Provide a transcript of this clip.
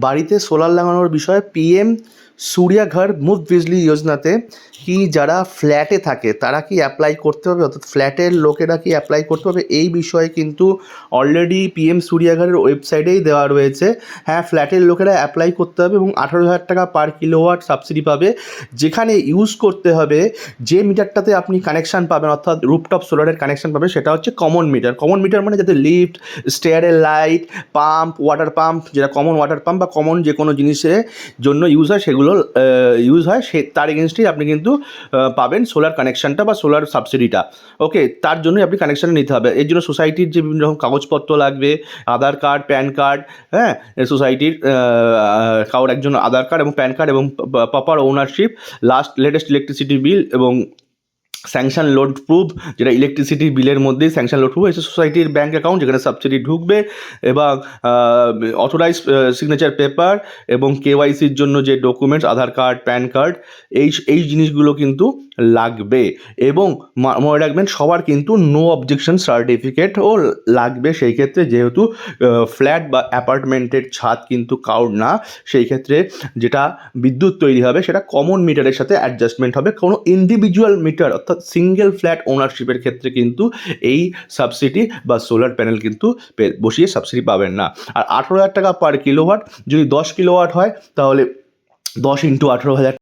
বাড়িতে সোলার লাগানোর বিষয়ে পিএম সূর্যা ঘর মুফট বিজলি যোজনাতে কি যারা ফ্ল্যাটে থাকে তারা কি অ্যাপ্লাই করতে হবে, অর্থাৎ ফ্ল্যাটের লোকেরা কি অ্যাপ্লাই করতে হবে, এই বিষয়ে কিন্তু অলরেডি পিএম সূর্যা ঘরের ওয়েবসাইটেই দেওয়া রয়েছে। হ্যাঁ, ফ্ল্যাটের লোকেরা অ্যাপ্লাই করতে হবে এবং 18,000 টাকা পার কিলোওয়াট সাবসিডি পাবে। যেখানে ইউজ করতে হবে যে মিটারটাতে আপনি কানেকশান পাবেন, অর্থাৎ রুফটপ সোলারের কানেকশান পাবেন, সেটা হচ্ছে কমন মিটার। কমন মিটার মানে যাতে লিফট, স্টেয়ারের লাইট, পাম্প, ওয়াটার পাম্প, যেটা কমন ওয়াটার পাম্প বা কমন যে কোনো জিনিসের জন্য ইউজ হয় সেগুলো ইউজ হয়, সে তার এগেনস্টেই আপনি কিন্তু পাবেন সোলার কানেকশানটা বা সোলার সাবসিডিটা। ওকে, তার জন্যই আপনি কানেকশান নিতে হবে। এর জন্য সোসাইটির যে বিভিন্ন রকম কাগজপত্র লাগবে, আধার কার্ড, প্যান কার্ড, হ্যাঁ, সোসাইটির কারোর একজন আধার কার্ড এবং প্যান কার্ড এবং proper ownership, latest electricity bill এবং স্যাংশন লোড প্রুফ, যেটা ইলেকট্রিসিটি বিলের মধ্যেই স্যাংশন লোড প্রুফ এসে সোসাইটির ব্যাঙ্ক অ্যাকাউন্ট যেখানে সাবসিডি ঢুকবে, এবং অথরাইজ সিগনেচার পেপার এবং কেওয়াইসির জন্য যে ডকুমেন্টস, আধার কার্ড, প্যান কার্ড, এই জিনিসগুলো কিন্তু লাগবে। এবং মনে রাখবেন সবার কিন্তু নো অবজেকশন সার্টিফিকেটও লাগবে সেই ক্ষেত্রে, যেহেতু ফ্ল্যাট বা অ্যাপার্টমেন্টের ছাদ কিন্তু কারোর না, সেই ক্ষেত্রে যেটা বিদ্যুৎ তৈরি হবে সেটা কমন মিটারের সাথে অ্যাডজাস্টমেন্ট হবে। কোনো ইন্ডিভিজুয়াল মিটার অর্থাৎ সিঙ্গেল ফ্ল্যাট ওনারশিপের ক্ষেত্রে কিন্তু এই সাবসিডি বা সোলার প্যানেল কিন্তু বসিয়ে সাবসিডি পাবেন না। আর 18,000 টাকা পার কিলোওয়াট, যদি 10 কিলোওয়াট হয় তাহলে 10 × 18,000